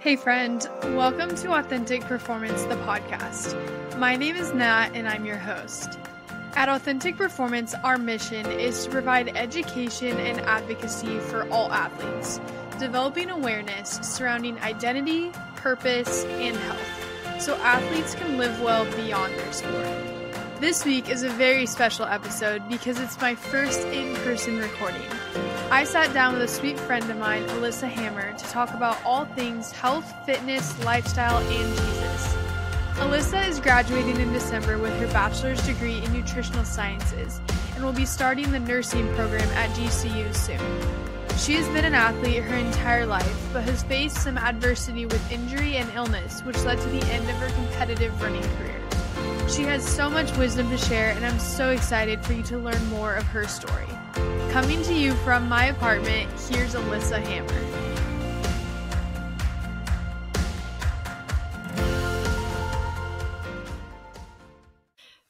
Hey friend, welcome to Authentic Performance, the podcast. My name is Nat and I'm your host. At Authentic Performance, our mission is to provide education and advocacy for all athletes, developing awareness surrounding identity, purpose, and health, so athletes can live well beyond their sport. This week is a very special episode because it's my first in-person recording. I sat down with a sweet friend of mine, Alyssa Hammer, to talk about all things health, fitness, lifestyle, and Jesus. Alyssa is graduating in December with her bachelor's degree in nutritional sciences and will be starting the nursing program at GCU soon. She has been an athlete her entire life, but has faced some adversity with injury and illness, which led to the end of her competitive running career. She has so much wisdom to share, and I'm so excited for you to learn more of her story. Coming to you from my apartment, here's Alyssa Hammer.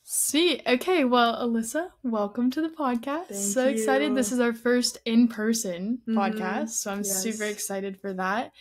Sweet. Okay, well, Alyssa, welcome to the podcast. Thank so you. Excited. This is our first in-person podcast, so I'm Yes. super excited for that.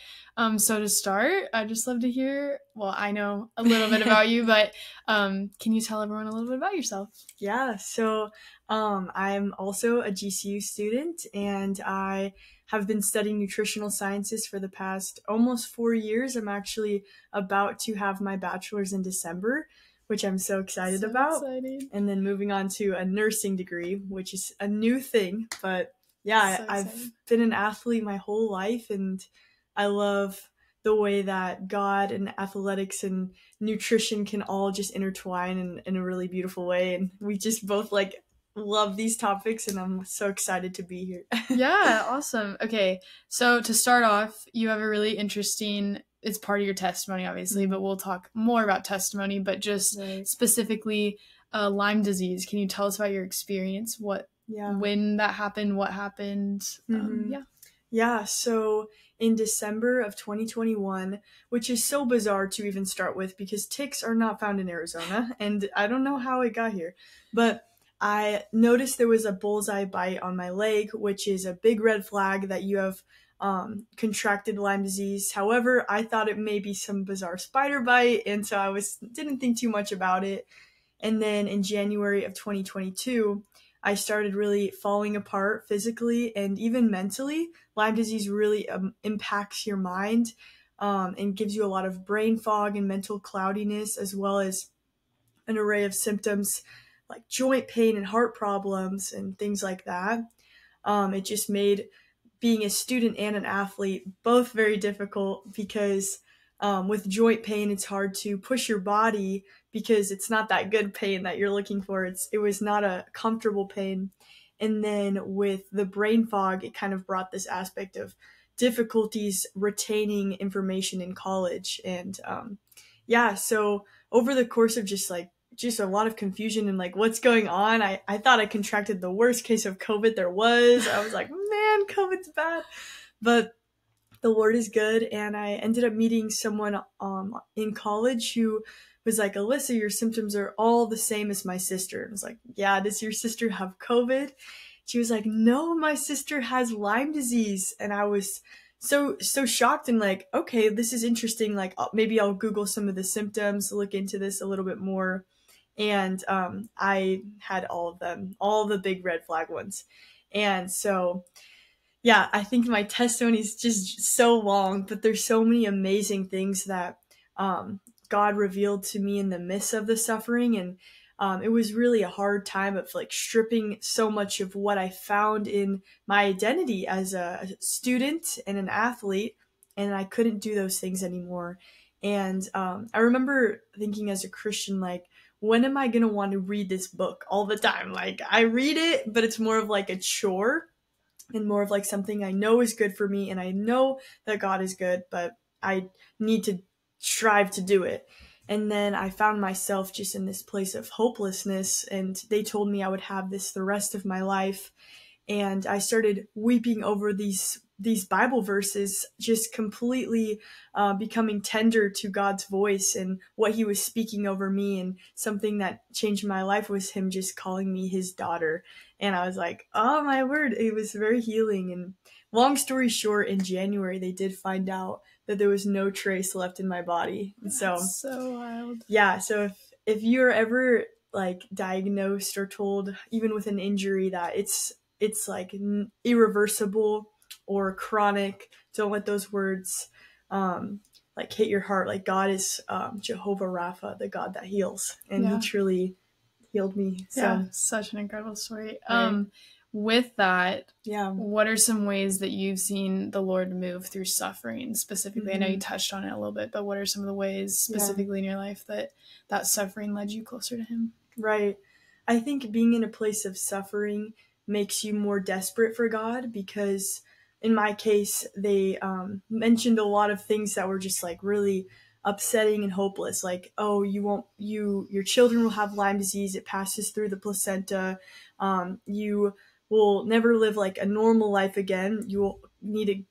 So to start, I'd just love to hear, well, I know a little bit about you, but can you tell everyone a little bit about yourself? Yeah, so I'm also a GCU student, and I have been studying nutritional sciences for the past almost 4 years. I'm actually about to have my bachelor's in December, which I'm so excited about. Excited. And then moving on to a nursing degree, which is a new thing. But yeah, So I've excited. been an athlete my whole life, and I love the way that God and athletics and nutrition can all just intertwine in a really beautiful way. And we just both love these topics, and I'm so excited to be here. Yeah, awesome. Okay, so to start off, you have a really interesting, it's part of your testimony, obviously, but we'll talk more about testimony, but just Right. specifically Lyme disease. Can you tell us about your experience? When that happened, what happened? Yeah, so in December of 2021, which is so bizarre to even start with because ticks are not found in Arizona, and I don't know how it got here, but I noticed there was a bullseye bite on my leg, which is a big red flag that you have contracted Lyme disease. However, I thought it may be some bizarre spider bite, and so didn't think too much about it. And then in January of 2022, I started really falling apart physically and even mentally. Lyme disease really impacts your mind and gives you a lot of brain fog and mental cloudiness, as well as an array of symptoms like joint pain and heart problems and things like that. It just made being a student and an athlete both very difficult because with joint pain, it's hard to push your body because it's not that good pain that you're looking for. It was not a comfortable pain. And then with the brain fog, it kind of brought this aspect of difficulties retaining information in college. And so over the course of just a lot of confusion and what's going on, I thought I contracted the worst case of COVID there was. I was like, man, COVID's bad. But the Lord is good, and I ended up meeting someone in college who was like, Alyssa, your symptoms are all the same as my sister. And I was like, yeah, does your sister have COVID? She was like, no, my sister has Lyme disease. And I was so shocked and like, okay, this is interesting. Maybe I'll Google some of the symptoms, look into this a little bit more. And I had all of them, all the big red flag ones. And so yeah, I think my testimony is just so long, but there's so many amazing things that God revealed to me in the midst of the suffering. And it was really a hard time of stripping so much of what I found in my identity as a student and an athlete. And I couldn't do those things anymore. And I remember thinking as a Christian, when am I going to want to read this book all the time? I read it, but it's more of a chore. And more of something I know is good for me, and I know that God is good, but I need to strive to do it. And then I found myself just in this place of hopelessness, and they told me I would have this the rest of my life. And I started weeping over these Bible verses, just completely becoming tender to God's voice and what he was speaking over me. And something that changed my life was him just calling me his daughter. And I was like, oh my word, it was very healing. And long story short, in January, they did find out that there was no trace left in my body. And That's so wild. Yeah, so if you're ever like diagnosed or told, even with an injury, that it's like irreversible or chronic, don't let those words like hit your heart. Like, God is Jehovah Rapha, the God that heals, and He truly healed me. So yeah, such an incredible story. Right. With that, Yeah. what are some ways that you've seen the Lord move through suffering specifically? I know you touched on it a little bit, but what are some of the ways specifically in your life that suffering led you closer to Him? Right. I think being in a place of suffering makes you more desperate for God, because in my case, they mentioned a lot of things that were just like really upsetting and hopeless. Like, oh, your children will have Lyme disease. It passes through the placenta. You will never live like a normal life again. You will need to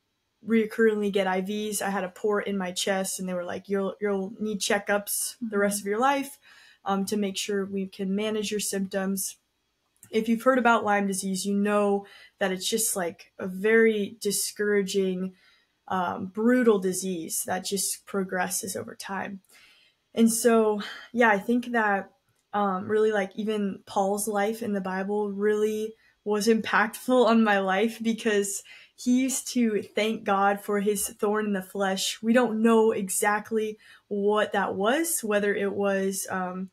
reoccurringly get IVs. I had a port in my chest, and they were like, you'll need checkups the rest of your life to make sure we can manage your symptoms. If you've heard about Lyme disease, you know that it's just like a very discouraging, brutal disease that just progresses over time. And so, yeah, I think that really, like, even Paul's life in the Bible really was impactful on my life, because he used to thank God for his thorn in the flesh. We don't know exactly what that was, whether it was an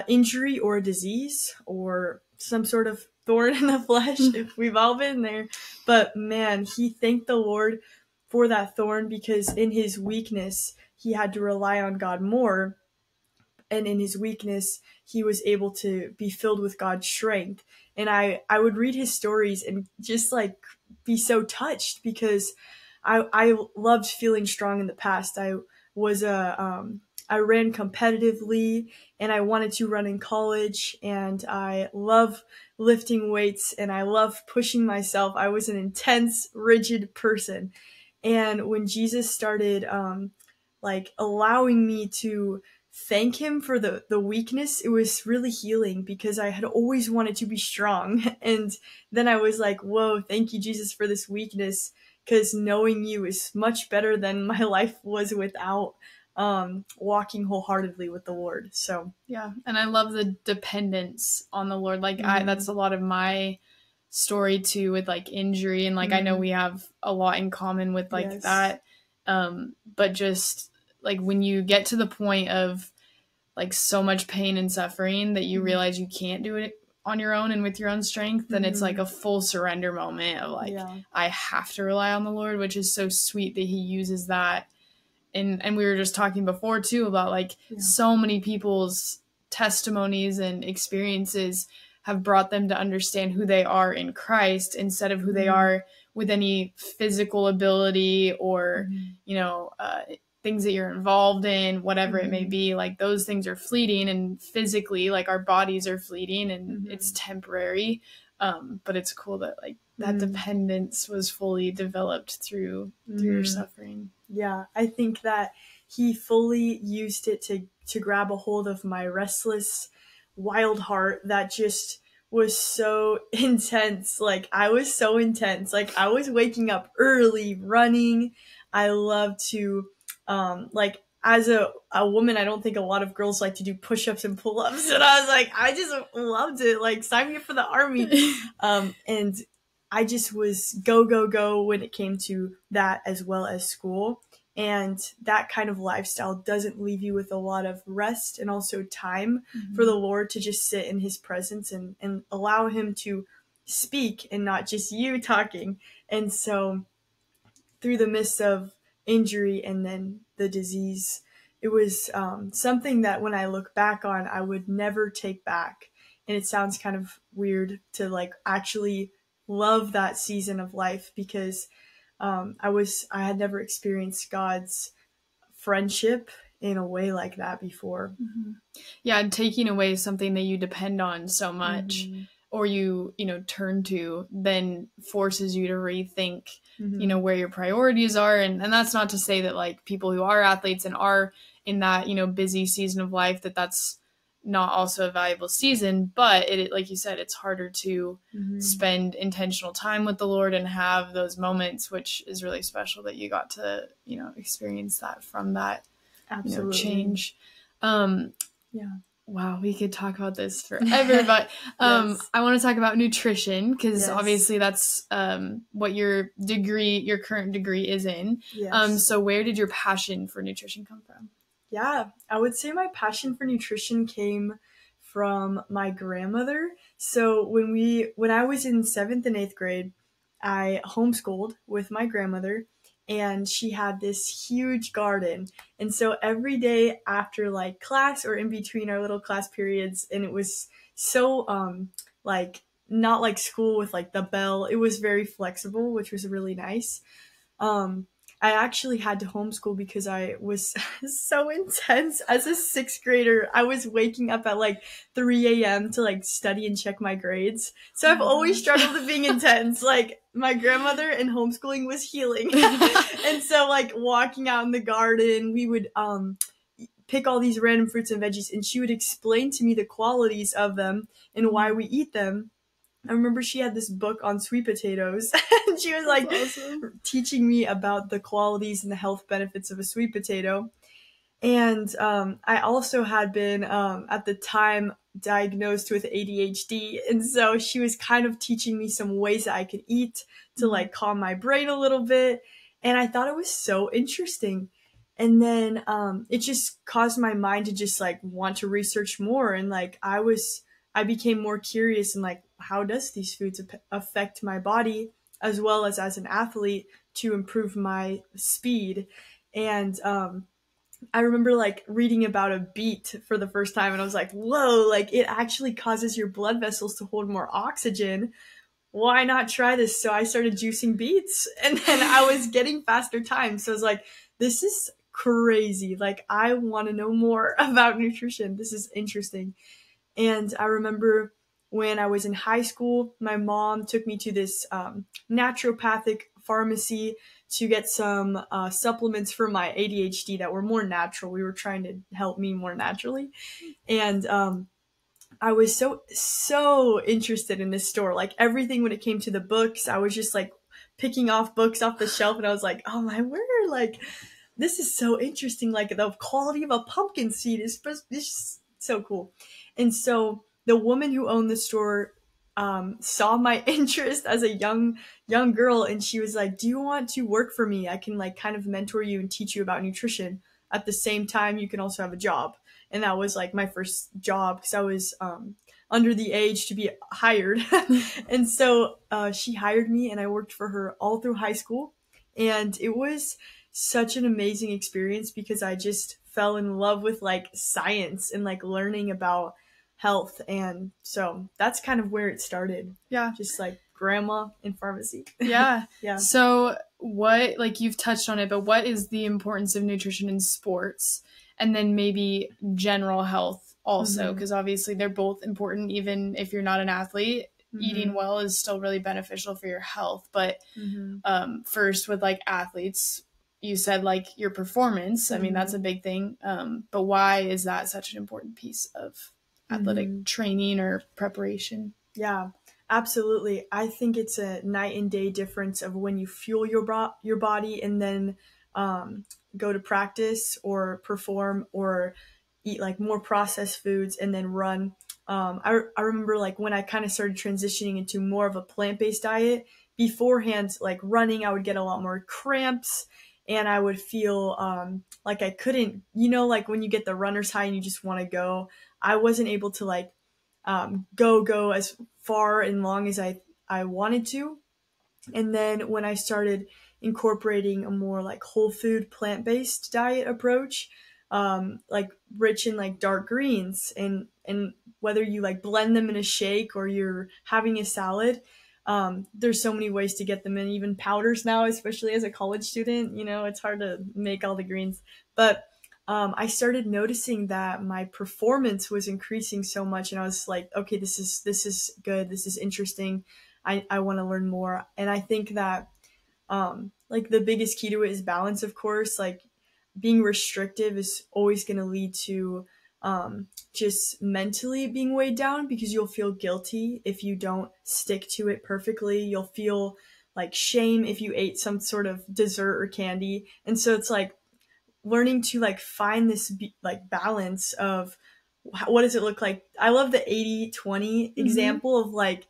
injury or a disease or some sort of thorn in the flesh. If we've all been there. But man, he thanked the Lord for that thorn, because in his weakness, he had to rely on God more. And in his weakness, he was able to be filled with God's strength. And I would read his stories and just like be so touched, because I loved feeling strong in the past. I ran competitively, and I wanted to run in college, and I love lifting weights, and I love pushing myself. I was an intense, rigid person. And when Jesus started like allowing me to thank him for the weakness, it was really healing, because I had always wanted to be strong. And then I was like, whoa, thank you, Jesus, for this weakness, because knowing you is much better than my life was without walking wholeheartedly with the Lord. So yeah, and I love the dependence on the Lord. Like that's a lot of my story too, with like injury, and like I know we have a lot in common with like that. But just like when you get to the point of like so much pain and suffering that you realize you can't do it on your own and with your own strength, then it's like a full surrender moment of like, I have to rely on the Lord, which is so sweet that he uses that. And we were just talking before too about like so many people's testimonies and experiences have brought them to understand who they are in Christ instead of who they are with any physical ability or, you know, things that you're involved in, whatever it may be. Like those things are fleeting, and physically, like our bodies are fleeting, and it's temporary. But it's cool that like that dependence was fully developed through your suffering. Yeah, I think that he fully used it to grab a hold of my restless, wild heart that just was so intense. Like I was so intense. Like I was waking up early, running. I love to like as a woman, I don't think a lot of girls like to do push-ups and pull-ups. And I was like, I just loved it. Like, sign me up for the army. And I just was go when it came to that, as well as school. And that kind of lifestyle doesn't leave you with a lot of rest and also time for the Lord to just sit in his presence and allow him to speak and not just you talking. And so through the midst of injury and then the disease, it was something that when I look back on, I would never take back. And it sounds kind of weird to like actually love that season of life, because I had never experienced God's friendship in a way like that before. Yeah, and taking away something that you depend on so much or you turn to, then forces you to rethink where your priorities are. And that's not to say that like people who are athletes and are in that busy season of life that's not also a valuable season, but it, like you said, it's harder to spend intentional time with the Lord and have those moments, which is really special that you got to, experience that from that, change. Wow, we could talk about this forever, but I want to talk about nutrition because obviously that's what your current degree is in. So where did your passion for nutrition come from? Yeah, I would say my passion for nutrition came from my grandmother. So when I was in 7th and 8th grade, I homeschooled with my grandmother, and she had this huge garden. And so every day after like class or in between our little class periods, and it was so like not like school with like the bell. It was very flexible, which was really nice. I actually had to homeschool because I was so intense as a 6th grader. I was waking up at like 3 a.m. to like study and check my grades. So I've always struggled with being intense. Like my grandmother and homeschooling was healing. And so like walking out in the garden, we would pick all these random fruits and veggies, and she would explain to me the qualities of them and why we eat them. I remember she had this book on sweet potatoes, and she was like teaching me about the qualities and the health benefits of a sweet potato. And I also had been at the time diagnosed with ADHD, and so she was kind of teaching me some ways that I could eat to like calm my brain a little bit, and I thought it was so interesting. And then it just caused my mind to just like want to research more, and like I became more curious and like, how does these foods affect my body as well as an athlete to improve my speed? And I remember like reading about a beet for the first time, and I was like, whoa, like it actually causes your blood vessels to hold more oxygen. Why not try this? So I started juicing beets, and then I was getting faster times. So I was like, this is crazy. Like, I want to know more about nutrition. This is interesting. And I remember when I was in high school, my mom took me to this naturopathic pharmacy to get some supplements for my ADHD that were more natural. We were trying to help me more naturally. And I was so interested in this store. Like everything when it came to the books, I was just like picking off books off the shelf, and I was like, oh my word, like this is so interesting. Like the quality of a pumpkin seed is just so cool. And so the woman who owned the store saw my interest as a young girl, and she was like, do you want to work for me? I can like kind of mentor you and teach you about nutrition. At the same time, you can also have a job. And that was like my first job because I was under the age to be hired. And so she hired me, and I worked for her all through high school. And it was such an amazing experience because I just fell in love with like science and like learning about health. And so that's kind of where it started. Yeah. Just like grandma in pharmacy. Yeah. Yeah. So what, like you've touched on it, but what is the importance of nutrition in sports? And then maybe general health also, because obviously they're both important. Even if you're not an athlete, eating well is still really beneficial for your health. But first with like athletes, you said like your performance. I mean, that's a big thing. But why is that such an important piece of athletic training or preparation? Yeah, absolutely. I think it's a night and day difference of when you fuel your body and then go to practice or perform or eat like more processed foods and then run. I remember like when I kind of started transitioning into more of a plant-based diet beforehand, like running, I would get a lot more cramps, and I would feel like I couldn't, like when you get the runner's high and you just want to go. I wasn't able to like go as far and long as I wanted to. And then when I started incorporating a more like whole food plant-based diet approach, like rich in like dark greens, and whether you like blend them in a shake or you're having a salad, there's so many ways to get them in, even powders now, especially as a college student, it's hard to make all the greens. But I started noticing that my performance was increasing so much, and I was like, okay, this is good. This is interesting. I want to learn more. And I think that like the biggest key to it is balance, of course. Like being restrictive is always going to lead to just mentally being weighed down, because you'll feel guilty if you don't stick to it perfectly. You'll feel like shame if you ate some sort of dessert or candy. And so it's like learning to like find this like balance of what does it look like. I love the 80-20 example of like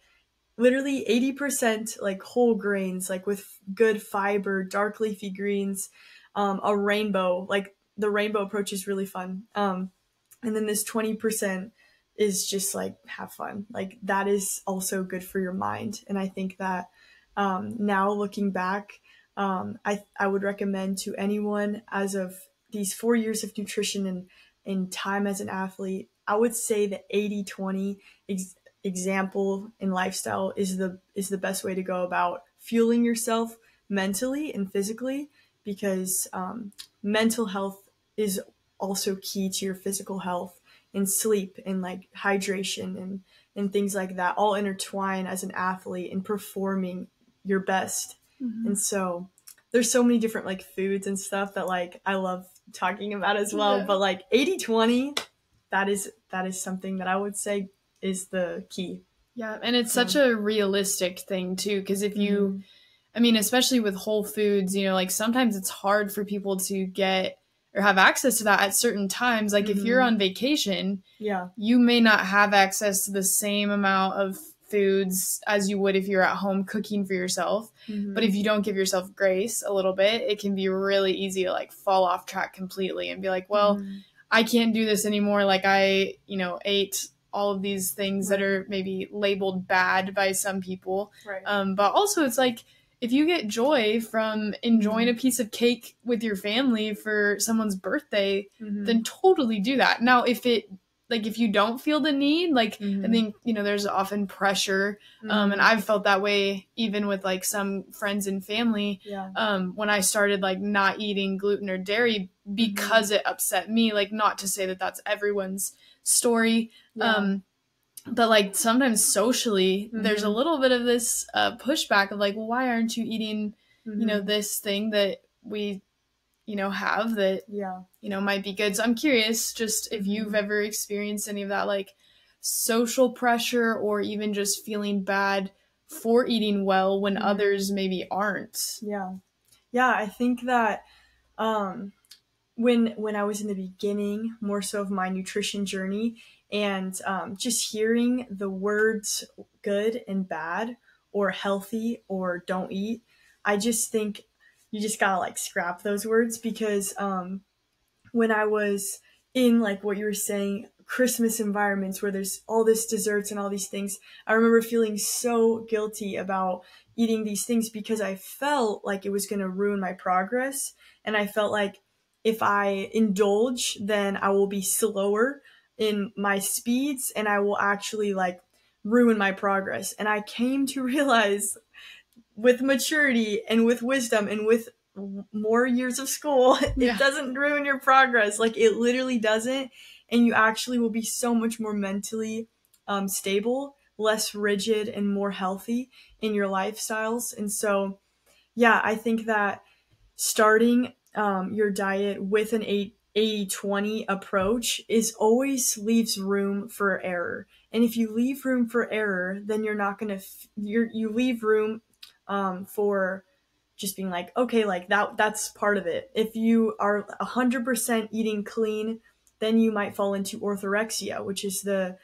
literally 80% like whole grains, like with good fiber, dark leafy greens, a rainbow, like the rainbow approach is really fun. And then this 20% is just like have fun. Like that is also good for your mind. And I think that now looking back, I would recommend to anyone as of these 4 years of nutrition and time as an athlete, I would say the 80-20 example in lifestyle is the best way to go about fueling yourself mentally and physically, because mental health is also key to your physical health, and sleep and like hydration and things like that all intertwine as an athlete in performing your best. And so there's so many different like foods and stuff that like I love talking about as well. But like 80-20, that is something that I would say is the key. Yeah, and it's such a realistic thing too, because if you, I mean, especially with whole foods, you know, like sometimes it's hard for people to get or have access to that at certain times. Like if you're on vacation, you may not have access to the same amount of foods as you would if you're at home cooking for yourself. But if you don't give yourself grace a little bit, it can be really easy to like fall off track completely and be like, well, I can't do this anymore. Like I, you know, ate all of these things that are maybe labeled bad by some people. But also it's like, if you get joy from enjoying a piece of cake with your family for someone's birthday, then totally do that. Now, if you don't feel the need, like I think, you know, there's often pressure. And I've felt that way even with like some friends and family. When I started like not eating gluten or dairy because it upset me, like not to say that that's everyone's story. But like sometimes socially, there's a little bit of this pushback of like, well, why aren't you eating, you know, this thing that we, you know, have that, you know, might be good. So I'm curious just if you've ever experienced any of that, like social pressure or even just feeling bad for eating well when others maybe aren't. Yeah, I think that when I was in the beginning, more so of my nutrition journey, and just hearing the words good and bad or healthy or don't eat, I just think you just gotta like scrap those words, because when I was in like what you were saying, Christmas environments where there's all this desserts and all these things, I remember feeling so guilty about eating these things because I felt like it was going to ruin my progress. And I felt like if I indulge, then I will be slower in my speeds and I will actually like ruin my progress. And I came to realize with maturity and with wisdom and with more years of school, it doesn't ruin your progress. Like it literally doesn't. And you actually will be so much more mentally stable, less rigid, and more healthy in your lifestyles. And so, I think that starting your diet with an 80-20 approach is always leaves room for error. And if you leave room for error, then you're not going to, you leave room for just being like, okay, like that's part of it. If you are 100% eating clean, then you might fall into orthorexia, which is the,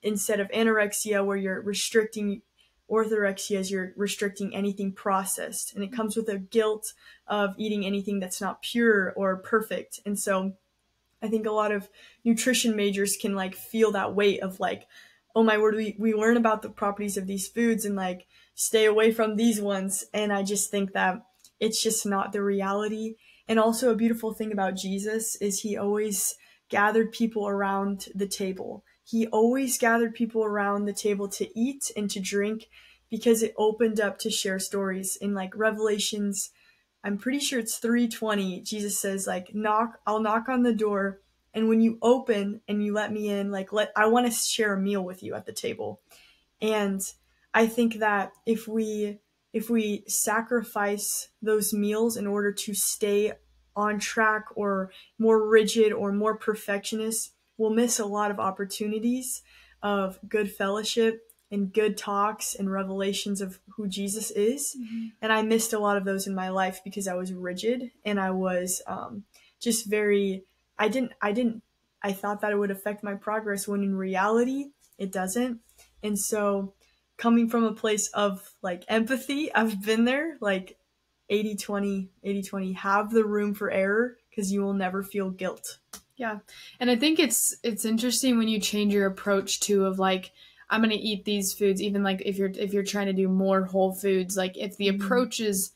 instead of anorexia where you're restricting, orthorexia is you're restricting anything processed. And it comes with a guilt of eating anything that's not pure or perfect. And so I think a lot of nutrition majors can like feel that weight of like, oh my word, we learn about the properties of these foods and like stay away from these ones. And I just think that it's just not the reality. And also a beautiful thing about Jesus is he always gathered people around the table. He always gathered people around the table to eat and to drink because it opened up to share stories. In like Revelations, I'm pretty sure it's 3:20, Jesus says like, I'll knock on the door, and when you open and you let me in, like I want to share a meal with you at the table. And I think that if we sacrifice those meals in order to stay on track or more rigid or more perfectionist, we'll miss a lot of opportunities of good fellowship and good talks and revelations of who Jesus is. And I missed a lot of those in my life because I was rigid and I was just very, I thought that it would affect my progress when in reality it doesn't. And so coming from a place of like empathy, I've been there, like 80-20, have the room for error because you will never feel guilt. Yeah. And I think it's interesting when you change your approach to of like, I'm going to eat these foods, even like if you're trying to do more whole foods, like if the approach is,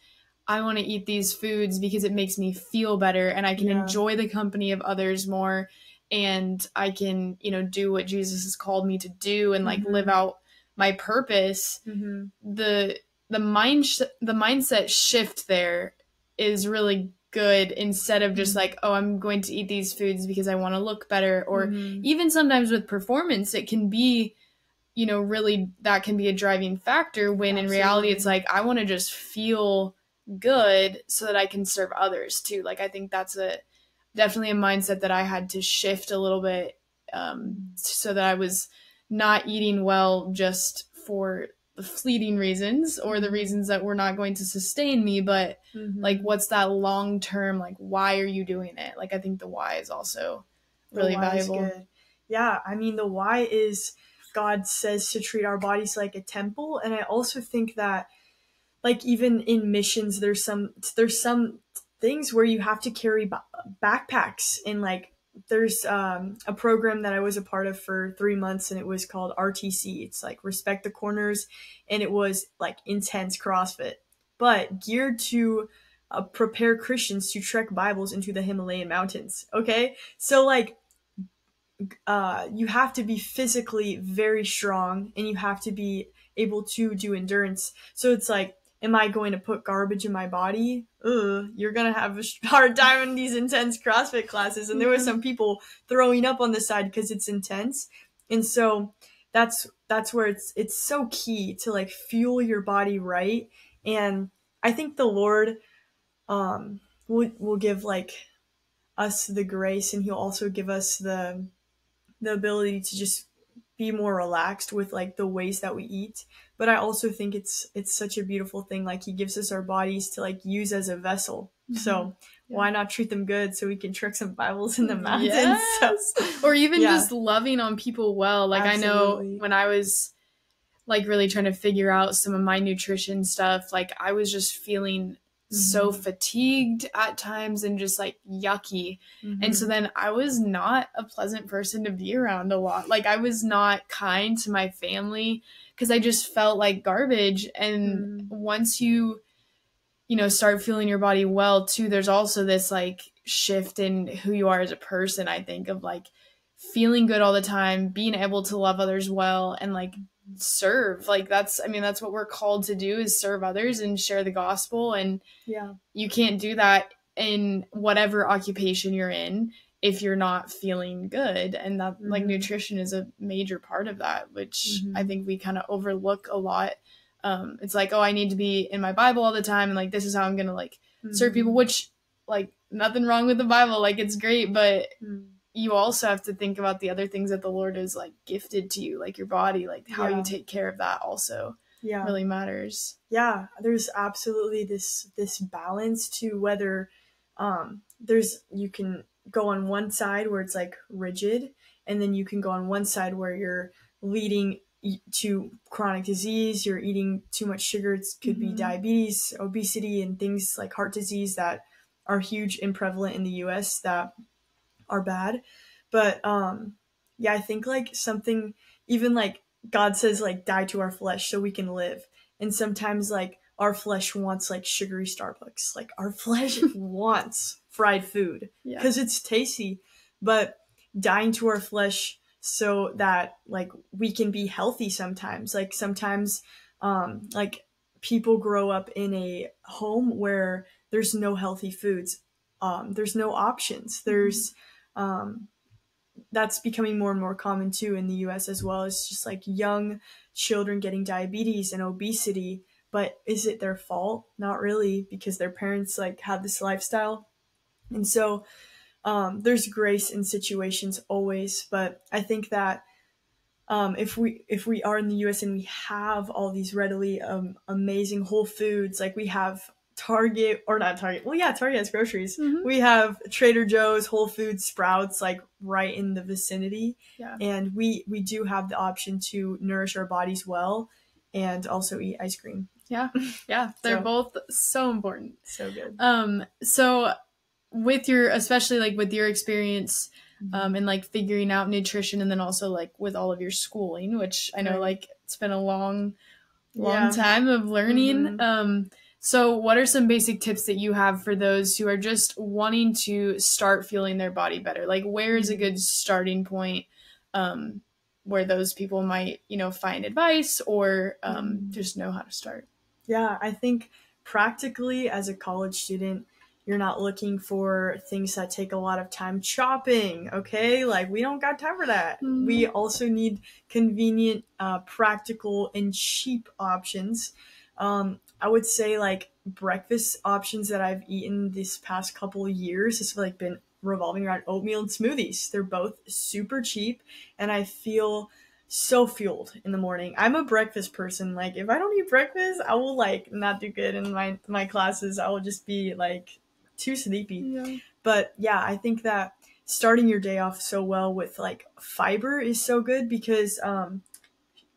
I want to eat these foods because it makes me feel better and I can enjoy the company of others more and I can, do what Jesus has called me to do and like live out my purpose. The mindset shift there is really good instead of just like, oh, I'm going to eat these foods because I want to look better. Or even sometimes with performance, it can be, really that can be a driving factor when in reality it's like, I want to just feel good so that I can serve others too. Like, I think that's definitely a mindset that I had to shift a little bit so that I was not eating well just for the fleeting reasons or the reasons that were not going to sustain me, but like what's that long term, like why are you doing it? Like I think the why is also really valuable. Is good. Yeah, I mean the why is God says to treat our bodies like a temple, and I also think that like even in missions there's some things where you have to carry backpacks, and like there's a program that I was a part of for 3 months and it was called RTC. It's like Respect the Corners, and it was like intense CrossFit, but geared to prepare Christians to trek Bibles into the Himalayan mountains. Okay, so like you have to be physically very strong and you have to be able to do endurance. So it's like, am I going to put garbage in my body? You're going to have a hard time in these intense CrossFit classes. And there were some people throwing up on the side because it's intense. And so that's where it's so key to like fuel your body right. And I think the Lord will give like us the grace, and he'll also give us the ability to just be more relaxed with like the ways that we eat. But I also think it's such a beautiful thing. Like he gives us our bodies to like use as a vessel. So why not treat them good so we can trick some Bibles in the mountains? Yes. So, or even just loving on people well. Like absolutely. I know when I was like really trying to figure out some of my nutrition stuff, like I was just feeling so fatigued at times and just like yucky. And so then I was not a pleasant person to be around a lot. Like I was not kind to my family because I just felt like garbage. And once you start feeling your body well too, there's also this like shift in who you are as a person, I think, of like feeling good all the time, being able to love others well and like serve. Like that's what we're called to do, is serve others and share the gospel. And you can't do that in whatever occupation you're in if you're not feeling good. And that like nutrition is a major part of that, which I think we kind of overlook a lot. It's like, oh, I need to be in my Bible all the time and like this is how I'm gonna like serve people, which like nothing wrong with the Bible, like it's great, but you also have to think about the other things that the Lord has like gifted to you, like your body, like how you take care of that also really matters. Yeah, there's absolutely this balance to whether you can go on one side where it's like rigid, and then you can go on one side where you're leading to chronic disease, you're eating too much sugar. It could be diabetes, obesity, and things like heart disease that are huge and prevalent in the US that are bad. But I think like something, even like God says like die to our flesh so we can live. And sometimes like our flesh wants like sugary Starbucks. Like our flesh wants fried food because it's tasty. But dying to our flesh so that like we can be healthy sometimes. Like sometimes like people grow up in a home where there's no healthy foods. There's no options. There's that's becoming more and more common too in the US as well. It's just like young children getting diabetes and obesity. But is it their fault? Not really, because their parents like have this lifestyle. And so there's grace in situations always, but I think that if we are in the US and we have all these readily amazing Whole Foods, like we have Target, or not Target, well, yeah, Target has groceries. Mhm. We have Trader Joe's, Whole Foods, Sprouts, like right in the vicinity. Yeah. And we do have the option to nourish our bodies well and also eat ice cream. Yeah. They're So- both so important. So good. So with your, especially like with your experience and like figuring out nutrition, and then also like with all of your schooling, which I know Right. like it's been a long Yeah. time of learning. So what are some basic tips that you have for those who are just wanting to start feeling their body better? Like where is a good starting point where those people might, find advice or just know how to start? Yeah, I think practically as a college student, you're not looking for things that take a lot of time chopping, okay? Like, we don't got time for that. We also need convenient, practical, and cheap options. I would say, like, breakfast options that I've eaten this past couple of years has, like, been revolving around oatmeal and smoothies. They're both super cheap, and I feel so fueled in the morning. I'm a breakfast person. Like, if I don't eat breakfast, I will like not do good in my classes. I will just be like too sleepy. Yeah. But yeah, I think that starting your day off so well with like fiber is so good because a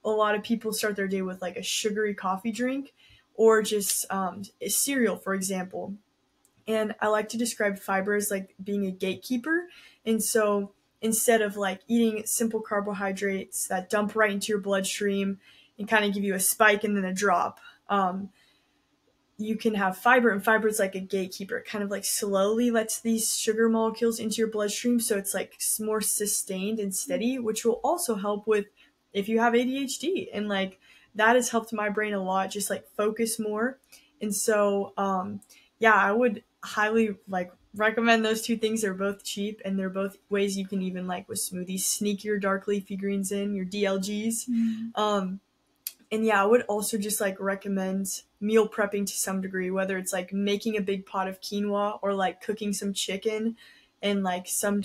lot of people start their day with like a sugary coffee drink or just a cereal, for example. And I like to describe fiber as like being a gatekeeper. And so instead of like eating simple carbohydrates that dump right into your bloodstream and kind of give you a spike and then a drop, you can have fiber, and fiber is like a gatekeeper. It kind of like slowly lets these sugar molecules into your bloodstream, so it's like more sustained and steady, which will also help with if you have ADHD. And like that has helped my brain a lot, just like focus more. And so yeah, I would highly like recommend those two things. They're both cheap, and they're both ways you can even like with smoothies sneak your dark leafy greens in, your DLGs. And yeah, I would also just like recommend meal prepping to some degree, whether it's like making a big pot of quinoa or like cooking some chicken and like some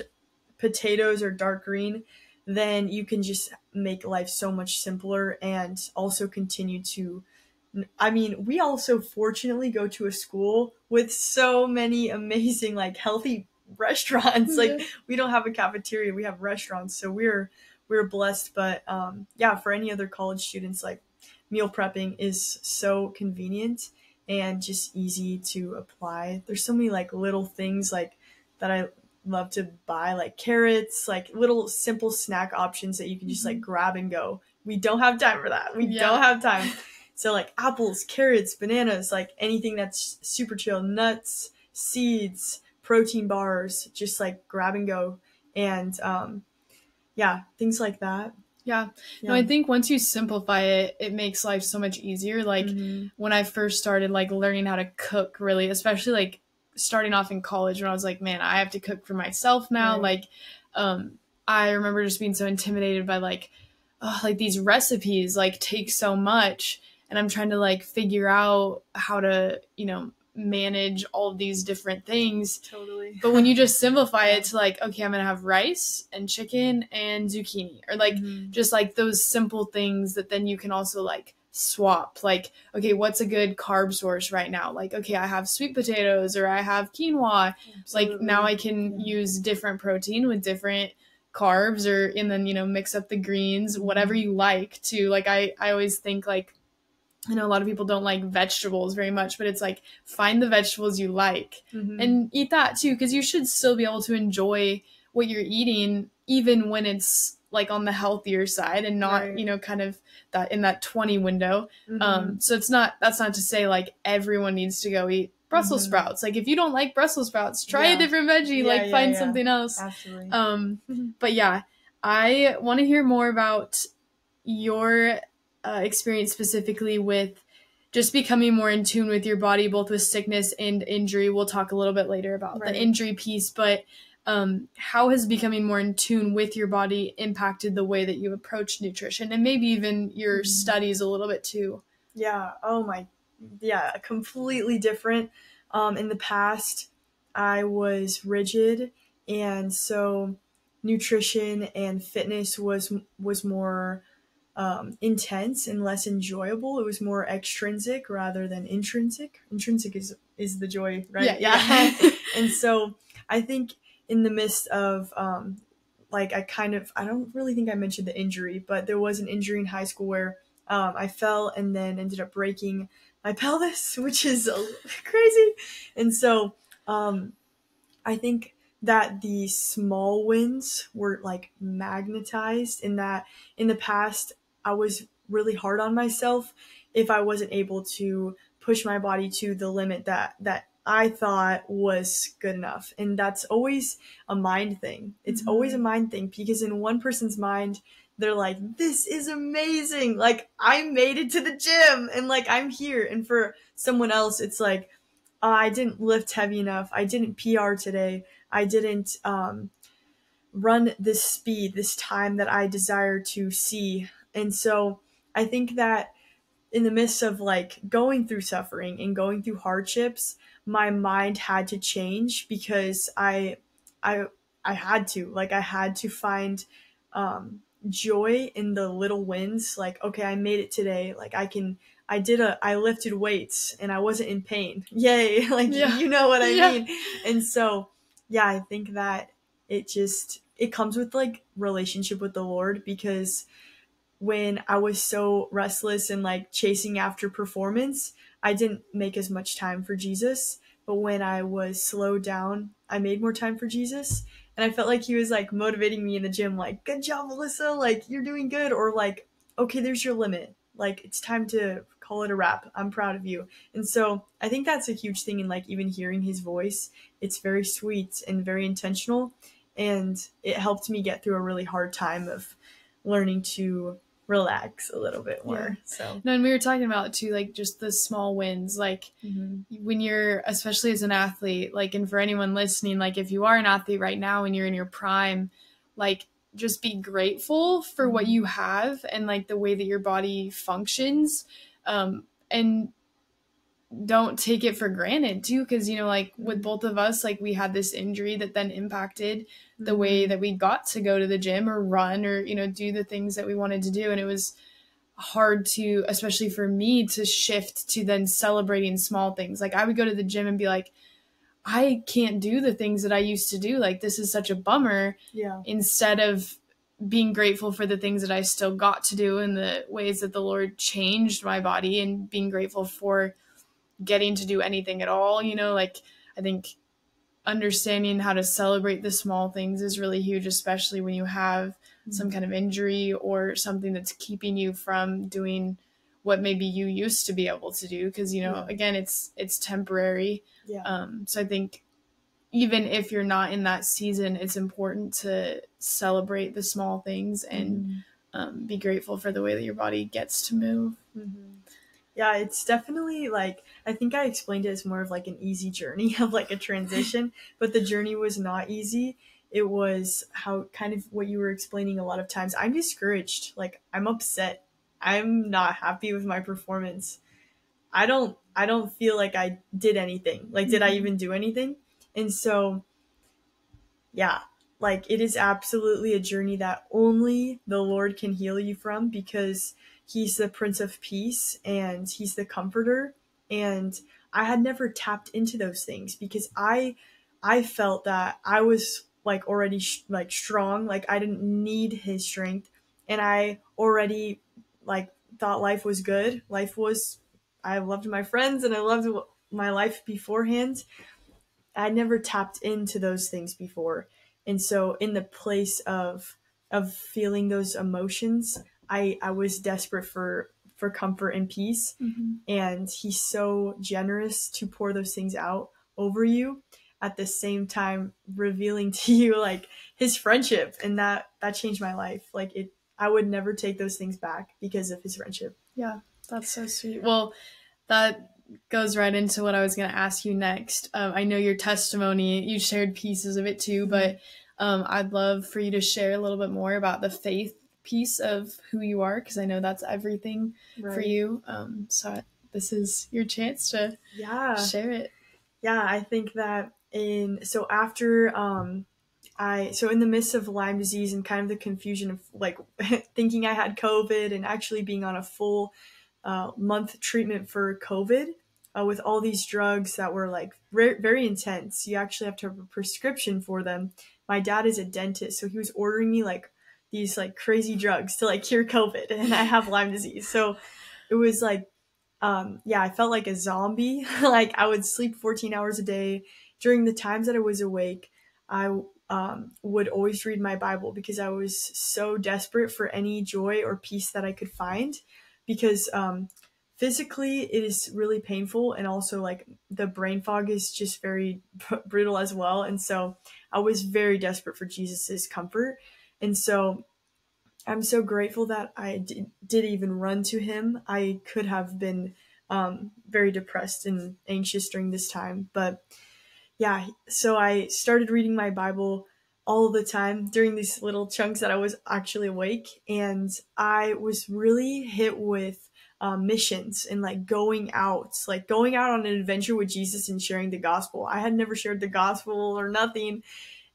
potatoes or dark green. Then you can just make life so much simpler and also continue to. I mean, we also fortunately go to a school with so many amazing, like healthy restaurants. Like we don't have a cafeteria, we have restaurants. So we're blessed. But yeah, for any other college students, like meal prepping is so convenient and just easy to apply. There's so many like little things like that I love to buy, like carrots, like little simple snack options that you can just like grab and go. We don't have time for that. We don't have time. So like apples, carrots, bananas, like anything that's super chill, nuts, seeds, protein bars, just like grab and go. And yeah, things like that. Yeah. No, I think once you simplify it, it makes life so much easier. Like when I first started like learning how to cook, really, especially like starting off in college when I was like, man, I have to cook for myself now. Right. Like, I remember just being so intimidated by like these recipes like take so much, and I'm trying to like figure out how to, manage all of these different things. Totally. But when you just simplify it to like, okay, I'm going to have rice and chicken and zucchini, or like just like those simple things that then you can also like swap. Like, okay, what's a good carb source right now? Like, okay, I have sweet potatoes or I have quinoa. Absolutely. Like now I can use different protein with different carbs, or, and then, mix up the greens, whatever you like to. Like, I always think like, I know a lot of people don't like vegetables very much, but it's like find the vegetables you like and eat that too, because you should still be able to enjoy what you're eating even when it's like on the healthier side and not, kind of that in that 20 window. So that's not to say like everyone needs to go eat Brussels sprouts. Like if you don't like Brussels sprouts, try a different veggie, find something else. Absolutely. But yeah, I want to hear more about your experience specifically with just becoming more in tune with your body, both with sickness and injury. We'll talk a little bit later about the injury piece, but how has becoming more in tune with your body impacted the way that you approach nutrition and maybe even your studies a little bit too? Yeah. Oh my. Yeah. Completely different. In the past, I was rigid, and so nutrition and fitness was more intense and less enjoyable. It was more extrinsic rather than intrinsic. Intrinsic is the joy, right? Yeah. And so I think in the midst of like I don't really think I mentioned the injury, but there was an injury in high school where I fell and then ended up breaking my pelvis, which is crazy. And so I think that the small wins were like magnetized in that in the past I was really hard on myself if I wasn't able to push my body to the limit that I thought was good enough. And that's always a mind thing. It's always a mind thing because in one person's mind they're like, this is amazing. Like I made it to the gym and like I'm here. And for someone else it's like, I didn't lift heavy enough. I didn't PR today. I didn't run this speed, this time that I desire to see. And so I think that in the midst of like going through suffering and going through hardships, my mind had to change because I I had to. Like I had to find joy in the little wins. Like, okay, I made it today. Like I lifted weights and I wasn't in pain. Yay. Like, Yeah. you know what I Yeah. mean? And so, yeah, I think that it comes with like relationship with the Lord because when I was so restless and like chasing after performance, I didn't make as much time for Jesus. But when I was slowed down, I made more time for Jesus. And I felt like he was like motivating me in the gym, like, good job, Alyssa, like, you're doing good. Or like, okay, there's your limit. Like, it's time to call it a wrap. I'm proud of you. And so I think that's a huge thing in like even hearing his voice. It's very sweet and very intentional. And it helped me get through a really hard time of learning to relax a little bit more. Yeah. So No, and we were talking about too, like just the small wins, like when you're, especially as an athlete, like, and for anyone listening, like if you are an athlete right now and you're in your prime, like just be grateful for what you have and like the way that your body functions, and don't take it for granted too, because you know, like with both of us, like we had this injury that then impacted the way that we got to go to the gym or run or, you know, do the things that we wanted to do. And it was hard to, especially for me, to shift to then celebrating small things. Like I would go to the gym and be like, I can't do the things that I used to do. Like this is such a bummer. Yeah. Instead of being grateful for the things that I still got to do and the ways that the Lord changed my body and being grateful for getting to do anything at all, you know, like I think understanding how to celebrate the small things is really huge, especially when you have some kind of injury or something that's keeping you from doing what maybe you used to be able to do. Cause you know, again, it's temporary. So I think even if you're not in that season, it's important to celebrate the small things and be grateful for the way that your body gets to move. Yeah, it's definitely like, I think I explained it as more of like an easy journey of like a transition, but the journey was not easy. It was how kind of what you were explaining a lot of times. I'm discouraged. Like I'm upset. I'm not happy with my performance. I don't feel like I did anything. Like, did I even do anything? And so, yeah, like it is absolutely a journey that only the Lord can heal you from because he's the Prince of Peace and he's the comforter. And I had never tapped into those things because I felt that I was like already like strong, like I didn't need his strength, and I already like thought life was good. I loved my friends and I loved my life beforehand. I never tapped into those things before. And so in the place of feeling those emotions, I was desperate for comfort and peace. And he's so generous to pour those things out over you at the same time revealing to you like his friendship, and that changed my life. Like I would never take those things back because of his friendship. Yeah, that's so sweet. Well, that goes right into what I was going to ask you next. I know your testimony, you shared pieces of it too, but I'd love for you to share a little bit more about the faith piece of who you are, because I know that's everything for you. So this is your chance to share it. Yeah, I think that so after so in the midst of Lyme disease and kind of the confusion of like thinking I had COVID and actually being on a full month treatment for COVID with all these drugs that were like very intense. You actually have to have a prescription for them. My dad is a dentist, so he was ordering me like these like crazy drugs to like cure COVID, and I have Lyme disease. So it was like, I felt like a zombie. Like I would sleep 14 hours a day. During the times that I was awake, I would always read my Bible because I was so desperate for any joy or peace that I could find. Because physically it is really painful, and also like the brain fog is just very brutal as well. And so I was very desperate for Jesus's comfort. And so I'm so grateful that I did even run to him. I could have been very depressed and anxious during this time. But yeah, so I started reading my Bible all the time during these little chunks that I was actually awake. And I was really hit with missions and like going out on an adventure with Jesus and sharing the gospel. I had never shared the gospel or nothing.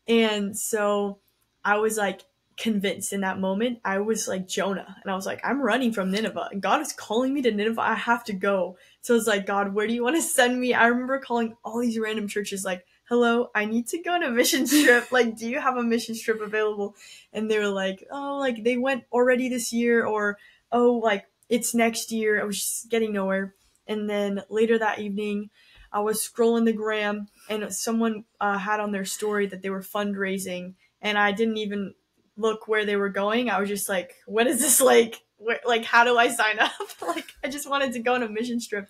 And so I was like convinced in that moment. I was like Jonah, and I was like, I'm running from Nineveh, and God is calling me to Nineveh. I have to go. So I was like, God, where do you want to send me? I remember calling all these random churches like, hello, I need to go on a mission trip. Like, do you have a mission trip available? And they were like, oh, like they went already this year, or oh, like it's next year. I was just getting nowhere. And then later that evening, I was scrolling the gram, and someone had on their story that they were fundraising, and I didn't even look where they were going. I was just like, what is this like? Like, how do I sign up? Like, I just wanted to go on a mission trip.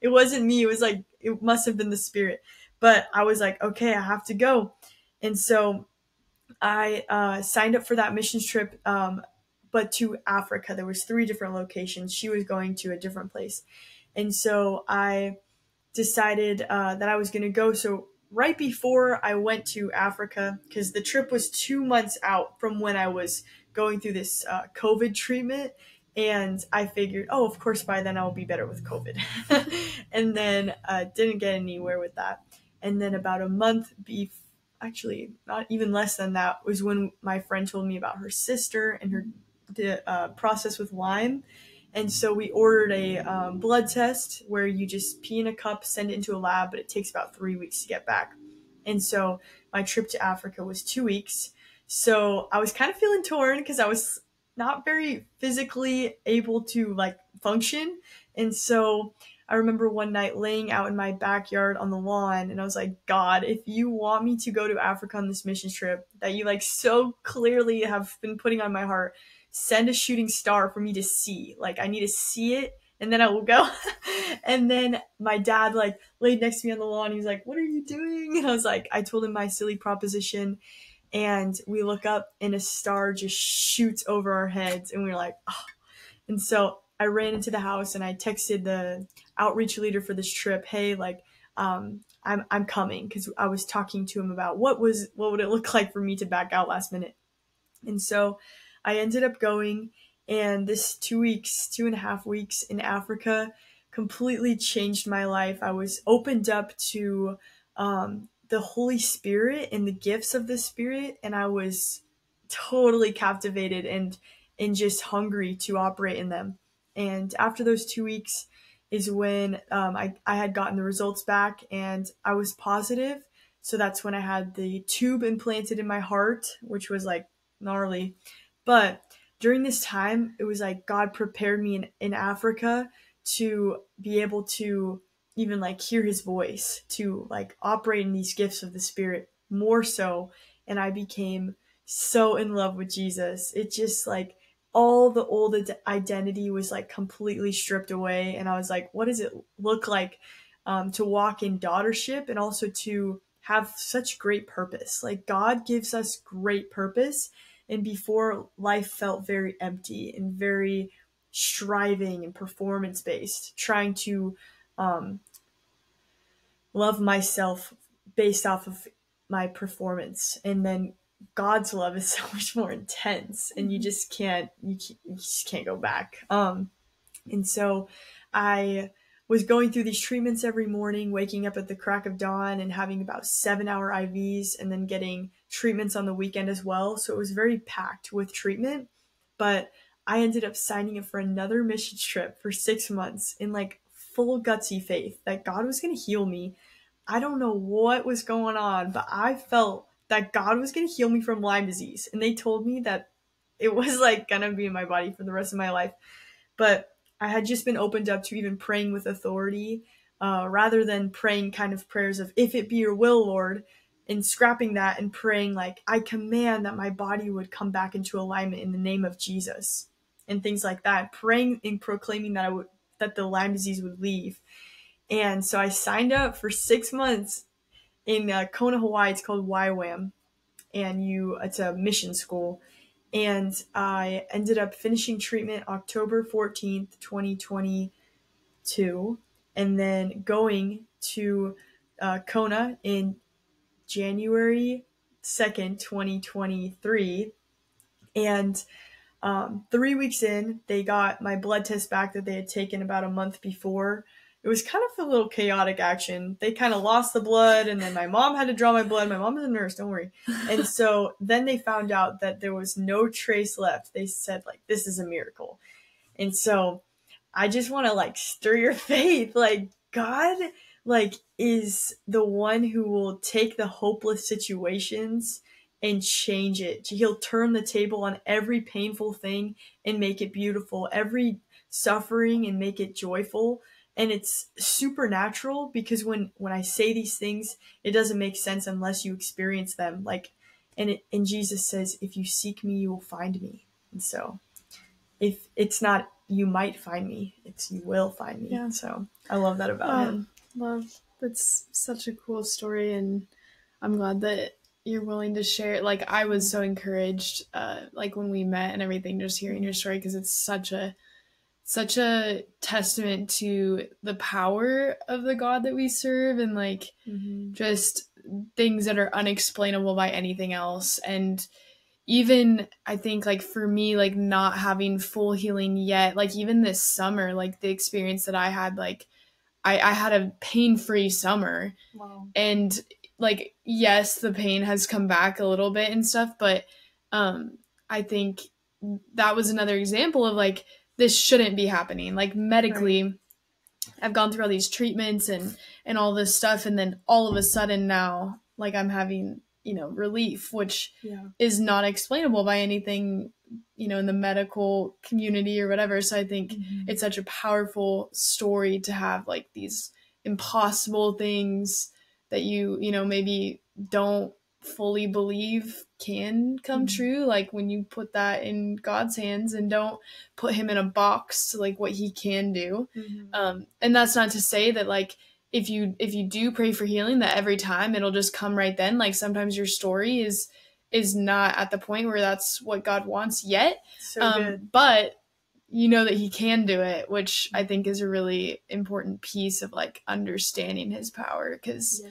It wasn't me. It was like, it must have been the Spirit. But I was like, okay, I have to go. And so I signed up for that mission trip, but to Africa. There was 3 different locations. She was going to a different place. And so I decided that I was going to go. So right before I went to Africa, because the trip was 2 months out from when I was going through this COVID treatment. And I figured, oh, of course, by then I'll be better with COVID. And then didn't get anywhere with that. And then about a month actually not even less than that, was when my friend told me about her sister and the process with Lyme. And so we ordered a blood test where you just pee in a cup, send it into a lab, but it takes about 3 weeks to get back. And so my trip to Africa was 2 weeks. So I was kind of feeling torn because I was not very physically able to like function. And so I remember one night laying out in my backyard on the lawn, and I was like, God, if you want me to go to Africa on this mission trip that you like so clearly have been putting on my heart, send a shooting star for me to see. Like, I need to see it, and then I will go. And then my dad like laid next to me on the lawn. He was like, what are you doing? And I was like, I told him my silly proposition, and we look up and a star just shoots over our heads, and we were like, oh. And so I ran into the house and I texted the outreach leader for this trip, hey, like, I'm coming, because I was talking to him about what would it look like for me to back out last minute. And so I ended up going, and this 2.5 weeks in Africa completely changed my life. I was opened up to the Holy Spirit and the gifts of the Spirit, and I was totally captivated and just hungry to operate in them. And after those 2 weeks is when I had gotten the results back, and I was positive. So that's when I had the tube implanted in my heart, which was like gnarly. But during this time, it was like God prepared me in Africa to be able to even like hear his voice, to like operate in these gifts of the Spirit more so. And I became so in love with Jesus. It just like all the old identity was like completely stripped away. And I was like, what does it look like to walk in daughtership, and also to have such great purpose? Like, God gives us great purpose. And before, life felt very empty and very striving and performance based, trying to love myself based off of my performance. And then God's love is so much more intense, and you just can't go back. And so I was going through these treatments every morning, waking up at the crack of dawn and having about 7-hour IVs and then getting treatments on the weekend as well. So it was very packed with treatment. But I ended up signing up for another mission trip for 6 months in like full gutsy faith that God was going to heal me. I don't know what was going on, but I felt that God was going to heal me from Lyme disease. And they told me that it was like going to be in my body for the rest of my life. But I had just been opened up to even praying with authority, rather than praying kind of prayers of, if it be your will, Lord, and scrapping that and praying like, I command that my body would come back into alignment in the name of Jesus and things like that. Praying and proclaiming that the Lyme disease would leave. And so I signed up for 6 months in Kona, Hawaii. It's called YWAM, and it's a mission school. And I ended up finishing treatment October 14th, 2022, and then going to Kona in January 2nd, 2023. And 3 weeks in, they got my blood test back that they had taken about a month before. It was kind of a little chaotic action. They kind of lost the blood, and then my mom had to draw my blood. My mom is a nurse, don't worry. And so then they found out that there was no trace left. They said, like, this is a miracle. And so I just want to, like, stir your faith. Like, God, like, is the one who will take the hopeless situations and change it. He'll turn the table on every painful thing and make it beautiful. Every suffering and make it joyful. And it's supernatural, because when I say these things, it doesn't make sense unless you experience them. Like, and Jesus says, if you seek me, you will find me. And so if it's not, you might find me, it's you will find me. Yeah. So I love that about him. That's such a cool story. And I'm glad that you're willing to share it. Like, I was so encouraged, like when we met and everything, just hearing your story, because it's such a testament to the power of the God that we serve, and like just things that are unexplainable by anything else. And even I think, like, for me, like, not having full healing yet, like even this summer, like the experience that I had, like I had a pain-free summer. Wow. And like, yes, the pain has come back a little bit and stuff, but I think that was another example of like, this shouldn't be happening. Like, medically, right. I've gone through all these treatments and all this stuff. And then all of a sudden now, like, I'm having, relief, which is not explainable by anything, in the medical community or whatever. So I think it's such a powerful story to have, like, these impossible things that you maybe don't fully believe can come true, like when you put that in God's hands and don't put him in a box to like what he can do. And that's not to say that, like, if you do pray for healing, that every time it'll just come right then. Like, sometimes your story is not at the point where that's what God wants yet. So good. But you know that he can do it, which I think is a really important piece of like understanding his power. Because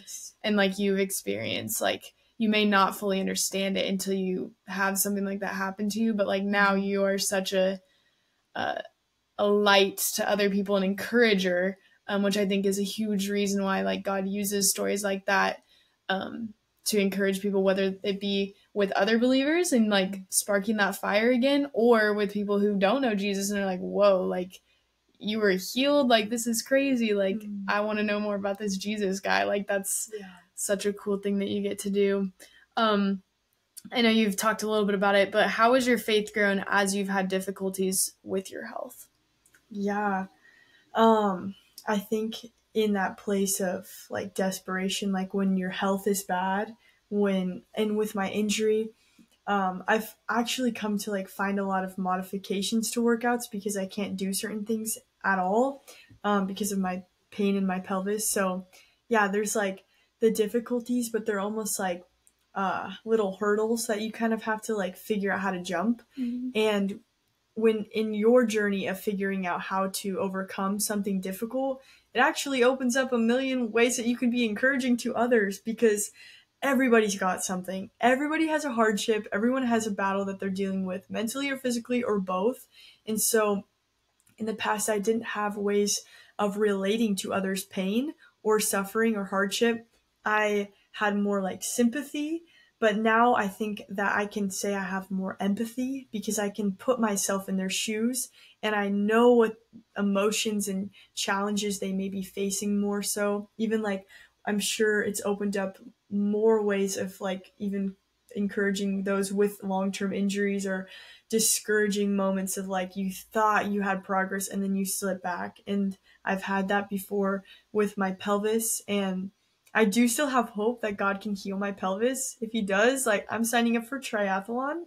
and like you've experienced, like, you may not fully understand it until you have something like that happen to you. But like, now you are such a light to other people, an encourager, which I think is a huge reason why, like, God uses stories like that to encourage people, whether it be with other believers and like sparking that fire again, or with people who don't know Jesus and are like, whoa, like, you were healed. Like, this is crazy. Like, I want to know more about this Jesus guy. Like, that's such a cool thing that you get to do. I know you've talked a little bit about it, but how has your faith grown as you've had difficulties with your health? Yeah. I think in that place of like desperation, like when your health is bad, and with my injury, I've actually come to like find a lot of modifications to workouts because I can't do certain things at all, because of my pain in my pelvis. So yeah, there's like the difficulties, but they're almost like little hurdles that you kind of have to like figure out how to jump. And when in your journey of figuring out how to overcome something difficult, it actually opens up a million ways that you can be encouraging to others, because everybody's got something. Everybody has a hardship. Everyone has a battle that they're dealing with, mentally or physically or both. And so in the past, I didn't have ways of relating to others' pain or suffering or hardship. I had more like sympathy, but now I think that I can say I have more empathy because I can put myself in their shoes and I know what emotions and challenges they may be facing more so. Even like I'm sure it's opened up more ways of like even encouraging those with long-term injuries or discouraging moments of like you thought you had progress and then you slip back. And I've had that before with my pelvis, and I do still have hope that God can heal my pelvis. If he does, like I'm signing up for triathlon.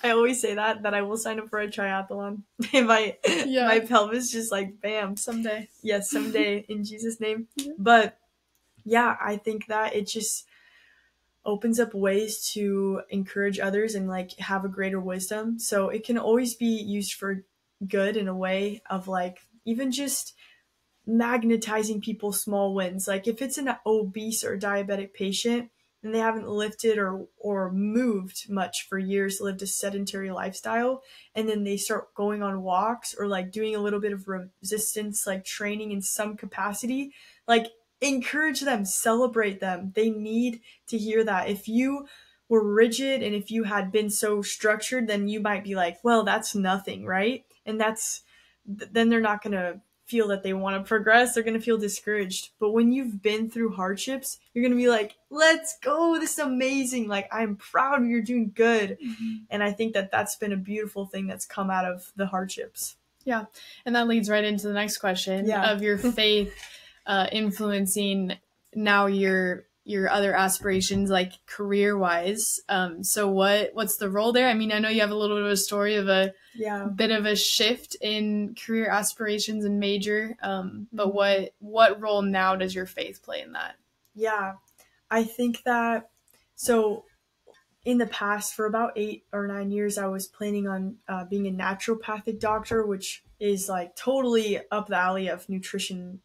I always say that I will sign up for a triathlon if my pelvis just like bam. Someday. Yes, someday in Jesus' name. But yeah, I think that it just opens up ways to encourage others and like have a greater wisdom. So it can always be used for good in a way of like even just magnetizing people's small wins. Like if it's an obese or diabetic patient and they haven't lifted or moved much for years, lived a sedentary lifestyle, and then they start going on walks or like doing a little bit of resistance, like training in some capacity, like encourage them, celebrate them. They need to hear that. If you were rigid and if you had been so structured, then you might be like, well, that's nothing, right? And then they're not going to feel that they want to progress. They're going to feel discouraged. But when you've been through hardships, you're going to be like, let's go. This is amazing. Like, I'm proud you're doing good. Mm-hmm. And I think that that's been a beautiful thing that's come out of the hardships. Yeah. And that leads right into the next question of your faith influencing now your other aspirations, like career wise. So what's the role there? I mean, I know you have a little bit of a story of a bit of a shift in career aspirations and major. But what role now does your faith play in that? Yeah, I think that, so in the past, for about 8 or 9 years, I was planning on being a naturopathic doctor, which is like totally up the alley of nutrition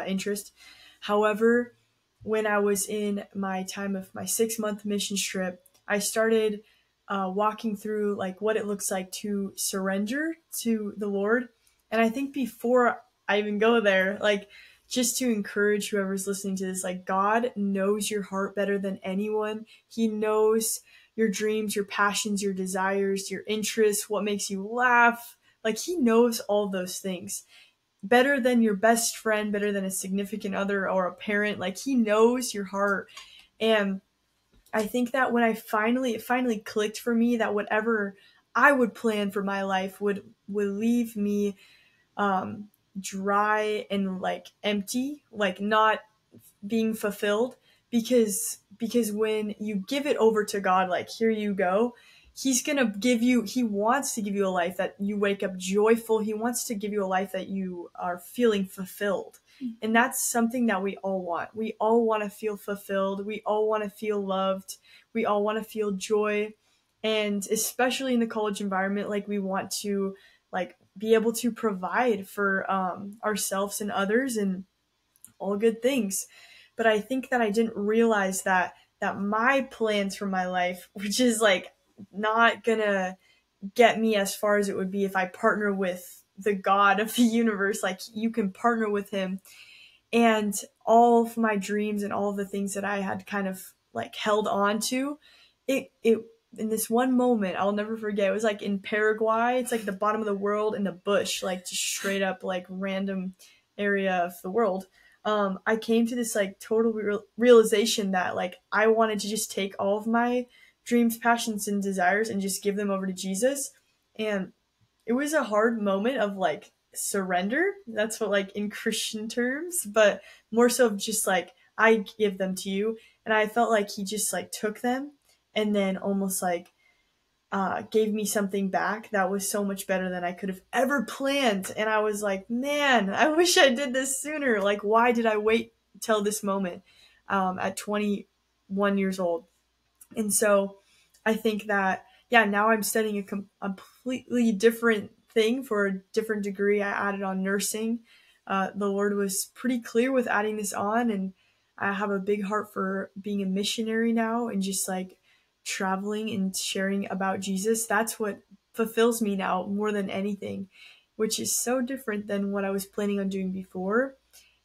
interest. However, when I was in my time of my 6-month mission trip, I started walking through like what it looks like to surrender to the Lord. And I think before I even go there, like just to encourage whoever's listening to this, like God knows your heart better than anyone. He knows your dreams, your passions, your desires, your interests, what makes you laugh. Like he knows all those things better than your best friend, better than a significant other or a parent. Like he knows your heart. And I think that when it finally clicked for me that whatever I would plan for my life would leave me dry and like empty, like not being fulfilled, because when you give it over to God, like here you go, he wants to give you a life that you wake up joyful. He wants to give you a life that you are feeling fulfilled. And that's something that we all want. We all want to feel fulfilled. We all want to feel loved. We all want to feel joy. And especially in the college environment, like we want to like be able to provide for ourselves and others and all good things. But I think that I didn't realize that my plans for my life, which is like not gonna get me as far as it would be if I partner with the God of the universe. Like you can partner with him, and all of my dreams and all of the things that I had kind of like held on to, it in this one moment I'll never forget. It was like in Paraguay. It's like the bottom of the world in the bush, like just straight up like random area of the world. I came to this like total realization that like I wanted to just take all of my dreams, passions, and desires and just give them over to Jesus. And it was a hard moment of like surrender. That's what like in Christian terms, but more so of just like, I give them to you. And I felt like he just like took them and then almost like gave me something back that was so much better than I could have ever planned. And I was like, man, I wish I did this sooner. Like, why did I wait till this moment at 21 years old? And so I think that, yeah, now I'm studying a completely different thing for a different degree. I added on nursing. The Lord was pretty clear with adding this on, and I have a big heart for being a missionary now and just like traveling and sharing about Jesus. That's what fulfills me now more than anything. which is so different than what I was planning on doing before.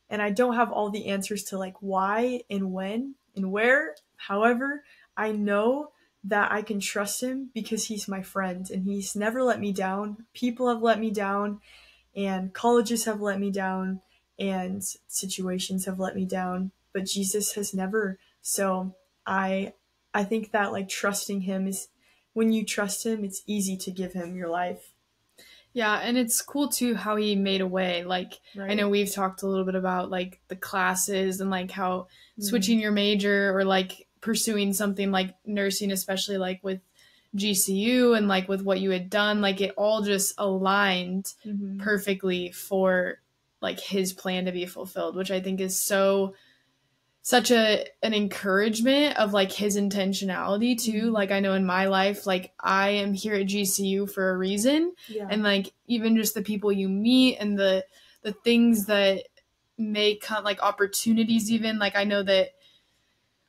And I don't have all the answers to like why and when and where. However, I know that I can trust him because he's my friend and he's never let me down. People have let me down, and colleges have let me down, and situations have let me down, but Jesus has never. So I think that like trusting him is, when you trust him, it's easy to give him your life. Yeah, and it's cool too how he made a way. Like, Right. I know we've talked a little bit about like the classes and like how switching your major or like pursuing something like nursing, especially like with GCU and like with what you had done, like it all just aligned perfectly for like his plan to be fulfilled, which I think is such an encouragement of like his intentionality too. Like, I know in my life, like I am here at GCU for a reason. Yeah. And like even just the people you meet and the things that may come, like opportunities, even like I know that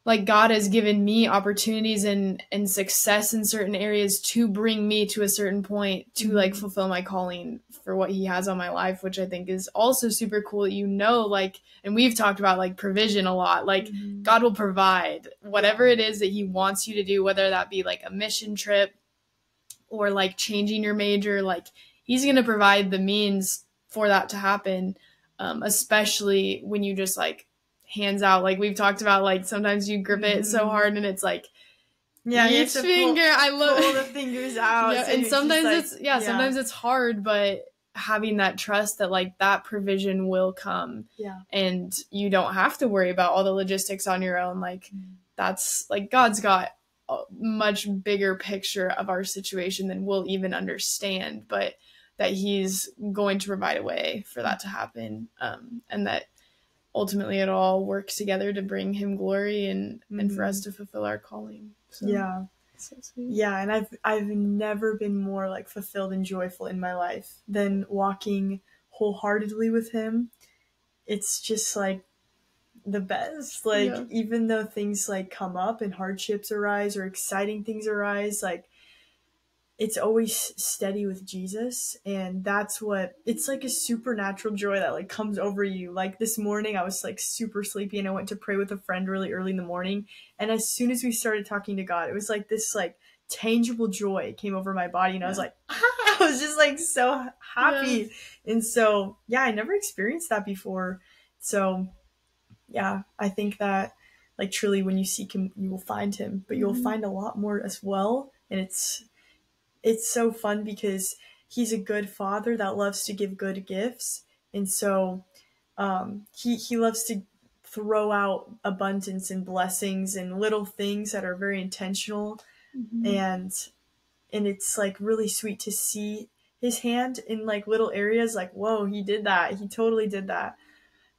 like God has given me opportunities and success in certain areas to bring me to a certain point to like fulfill my calling for what he has on my life, which I think is also super cool. Like, and we've talked about like provision a lot, like God will provide whatever it is that he wants you to do, whether that be like a mission trip or like changing your major, like he's going to provide the means for that to happen. Especially when you just like hands out, like we've talked about, like sometimes you grip it so hard and it's like each finger. I love pull the fingers out. Yeah, so and sometimes like, sometimes it's hard, but having that trust that like that provision will come, and you don't have to worry about all the logistics on your own. Like that's like God's got a much bigger picture of our situation than we'll even understand, but that he's going to provide a way for that to happen, and that ultimately it all works together to bring him glory and for us to fulfill our calling. So, yeah. So sweet. Yeah, and I've never been more like fulfilled and joyful in my life than walking wholeheartedly with him. It's just like the best. Like even though things like come up and hardships arise or exciting things arise, like it's always steady with Jesus, and that's what it's like, a supernatural joy that like comes over you. Like this morning I was like super sleepy and I went to pray with a friend really early in the morning, and as soon as we started talking to God, it was like this like tangible joy came over my body, and I was like I was just like so happy. And so I never experienced that before. So I think that like truly when you seek him you will find him, but you'll find a lot more as well. And it's so fun because he's a good father that loves to give good gifts. And so he loves to throw out abundance and blessings and little things that are very intentional. And it's like really sweet to see his hand in like little areas, like, whoa, he did that. He totally did that.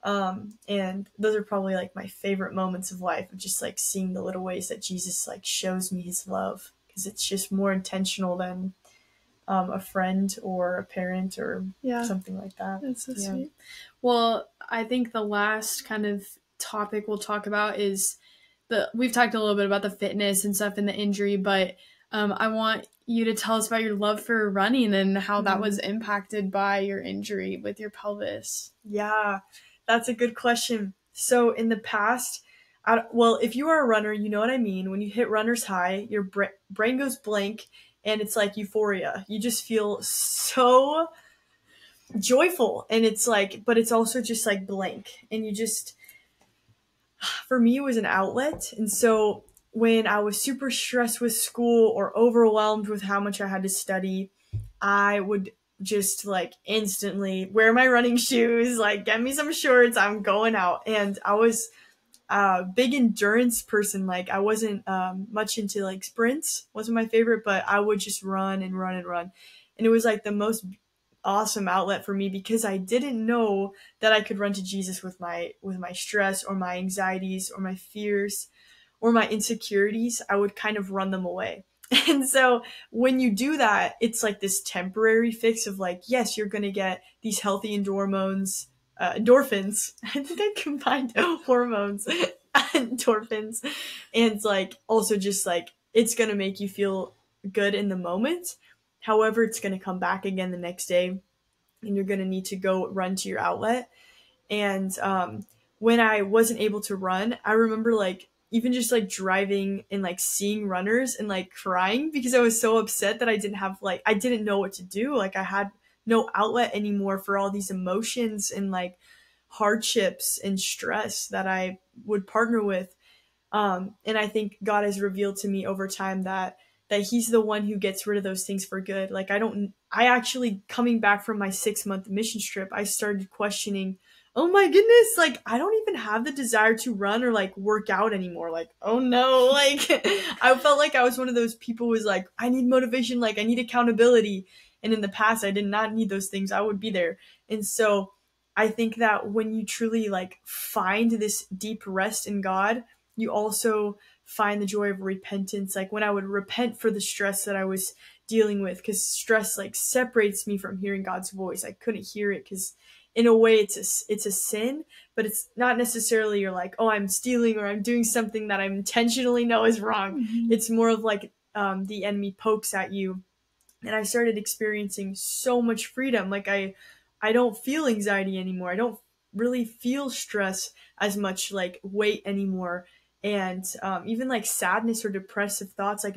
And those are probably like my favorite moments of life, of just like seeing the little ways that Jesus like shows me his love, because it's just more intentional than a friend or a parent or something like that. That's so sweet. Well, I think the last kind of topic we'll talk about is we've talked a little bit about the fitness and stuff and the injury, but I want you to tell us about your love for running and how that was impacted by your injury with your pelvis. Yeah, that's a good question. So in the past, if you are a runner, you know what I mean. When you hit runner's high, your brain goes blank, and it's like euphoria. You just feel so joyful, and it's like, but it's also just like blank, and you just, for me, it was an outlet. And so when I was super stressed with school or overwhelmed with how much I had to study, I would just like instantly wear my running shoes, like get me some shorts, I'm going out. And I was a big endurance person. Like I wasn't much into like sprints, wasn't my favorite, but I would just run and run and run. And it was like the most awesome outlet for me, because I didn't know that I could run to Jesus with my stress or my anxieties or my fears or my insecurities. I would kind of run them away. And so when you do that, it's like this temporary fix of like, yes, you're going to get these healthy endorphins. I think I combined hormones, endorphins, and like also just like it's going to make you feel good in the moment. However, it's going to come back again the next day. and you're going to need to go run to your outlet. And when I wasn't able to run, I remember like even just like driving and like seeing runners and like crying because I was so upset that I didn't know what to do. Like I had no outlet anymore for all these emotions and like hardships and stress that I would partner with. And I think God has revealed to me over time that he's the one who gets rid of those things for good. Like I actually, coming back from my 6-month mission trip, I started questioning, oh my goodness, like I don't even have the desire to run or like work out anymore. Like, oh no, like I felt like I was one of those people who was like, I need motivation, like I need accountability. And in the past, I did not need those things. I would be there. And so I think that when you truly like find this deep rest in God, you also find the joy of repentance. Like when I would repent for the stress that I was dealing with, because stress like separates me from hearing God's voice. I couldn't hear it because in a way it's a sin, but it's not necessarily you're like, oh, I'm stealing or I'm doing something that I intentionally know is wrong. Mm-hmm. It's more of like the enemy pokes at you. And I started experiencing so much freedom. Like I don't feel anxiety anymore. I don't really feel stress as much, like weight anymore. And even like sadness or depressive thoughts, like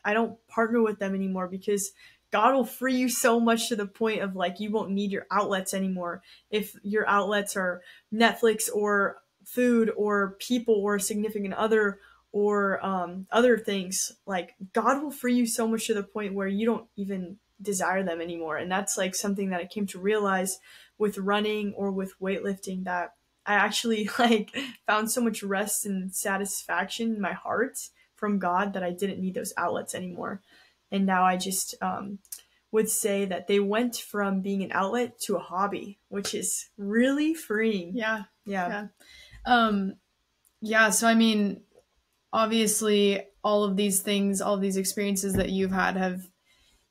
I don't partner with them anymore because God will free you so much to the point of like you won't need your outlets anymore. If your outlets are Netflix or food or people or a significant other or other things, like God will free you so much to the point where you don't even desire them anymore. And that's like something that I came to realize with running or with weightlifting, that I actually like found so much rest and satisfaction in my heart from God that I didn't need those outlets anymore. And now I just would say that they went from being an outlet to a hobby, which is really freeing. Yeah. Yeah. Yeah. So, I mean, obviously all of these things, all of these experiences that you've had have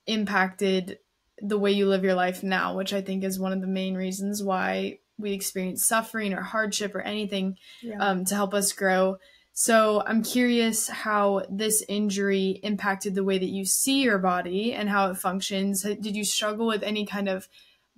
impacted the way you live your life now, which I think is one of the main reasons why we experience suffering or hardship or anything to help us grow. So I'm curious how this injury impacted the way that you see your body and how it functions. Did you struggle with any kind of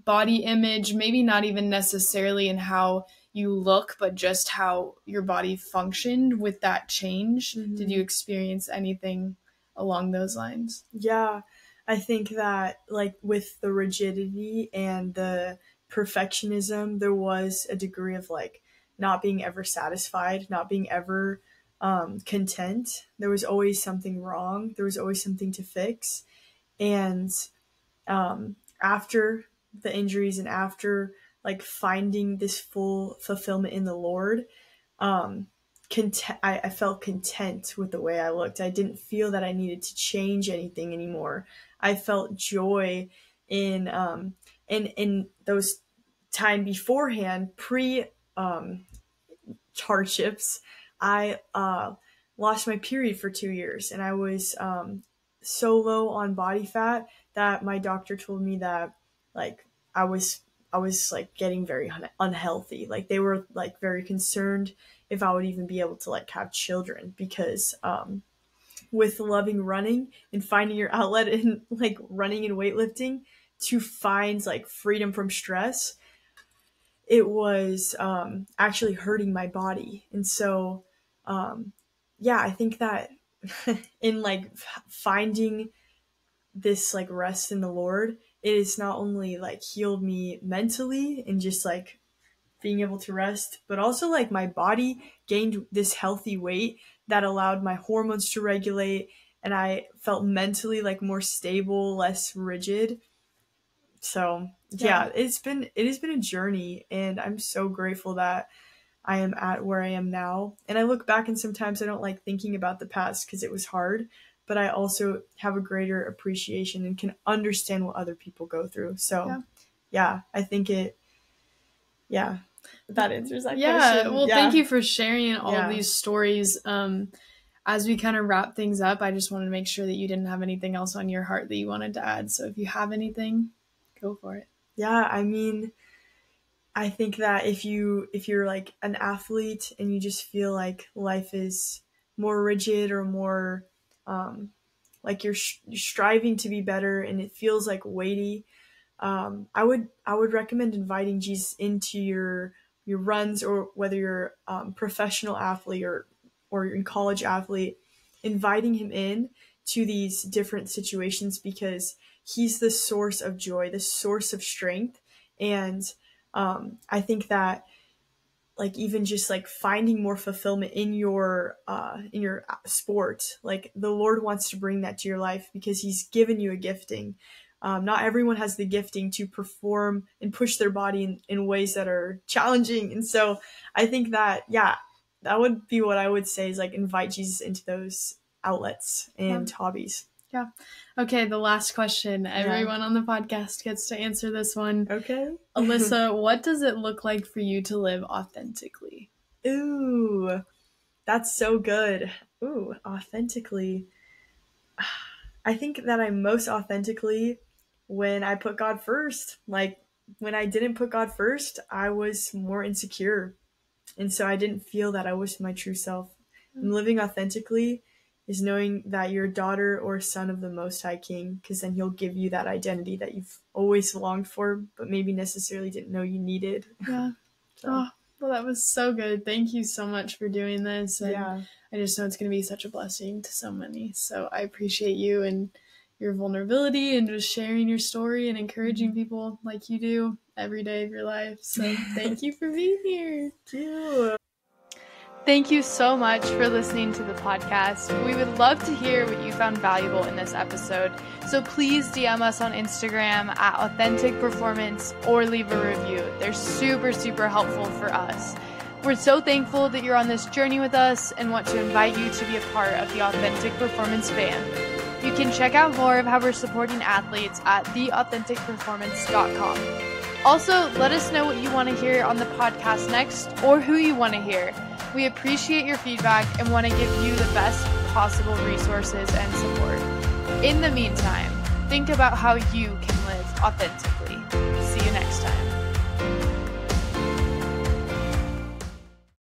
body image, maybe not even necessarily in how you look, but just how your body functioned with that change? Mm-hmm. Did you experience anything along those lines? Yeah, I think that like with the rigidity and the perfectionism, there was a degree of like not being ever satisfied, not being ever content. There was always something wrong. There was always something to fix. And after the injuries and after like finding this full fulfillment in the Lord, I felt content with the way I looked. I didn't feel that I needed to change anything anymore. I felt joy in those time beforehand, pre hardships. I lost my period for 2 years, and I was so low on body fat that my doctor told me that like I was like getting very unhealthy. Like they were like very concerned if I would even be able to like have children, because with loving running and finding your outlet in like running and weightlifting to find like freedom from stress, it was actually hurting my body. And so yeah, I think that in like finding this like rest in the Lord, it has not only like healed me mentally and just like being able to rest, but also like my body gained this healthy weight that allowed my hormones to regulate, and I felt mentally like more stable, less rigid. So yeah, it has been a journey, and I'm so grateful that I am at where I am now. And I look back and sometimes I don't like thinking about the past because it was hard, but I also have a greater appreciation and can understand what other people go through. So yeah, I think that answers that question. Well, thank you for sharing all of these stories. As we kind of wrap things up, I just wanted to make sure that you didn't have anything else on your heart that you wanted to add. So if you have anything, go for it. Yeah, I mean, I think that if you're like an athlete and you just feel like life is more rigid or more like you're striving to be better and it feels like weighty, I would recommend inviting Jesus into your runs, or whether you're professional athlete or you're in college athlete, inviting him in to these different situations, because he's the source of joy, the source of strength. And I think that, like, even just like finding more fulfillment in your sport, like the Lord wants to bring that to your life because he's given you a gifting. Not everyone has the gifting to perform and push their body in ways that are challenging. And so I think that, yeah, that would be what I would say, is like invite Jesus into those outlets and hobbies. Yeah. Okay, the last question. Everyone on the podcast gets to answer this one. Okay. Alyssa, what does it look like for you to live authentically? Ooh, that's so good. Ooh, authentically. I think that I'm most authentically when I put God first. Like, when I didn't put God first, I was more insecure. And so I didn't feel that I was my true self. And living authentically is knowing that you're a daughter or son of the Most High King, because then he'll give you that identity that you've always longed for, but maybe necessarily didn't know you needed. Yeah. So. Oh, well, that was so good. Thank you so much for doing this. And Yeah. I just know it's going to be such a blessing to so many. So I appreciate you and your vulnerability and just sharing your story and encouraging people like you do every day of your life. So thank you for being here. Thank you. Thank you so much for listening to the podcast. We would love to hear what you found valuable in this episode. So please DM us on Instagram at Authentic Performance or leave a review. They're super, super helpful for us. We're so thankful that you're on this journey with us and want to invite you to be a part of the Authentic Performance fam. You can check out more of how we're supporting athletes at theauthenticperformance.com. Also, let us know what you want to hear on the podcast next, or who you want to hear. We appreciate your feedback and want to give you the best possible resources and support. In the meantime, think about how you can live authentically. See you next time.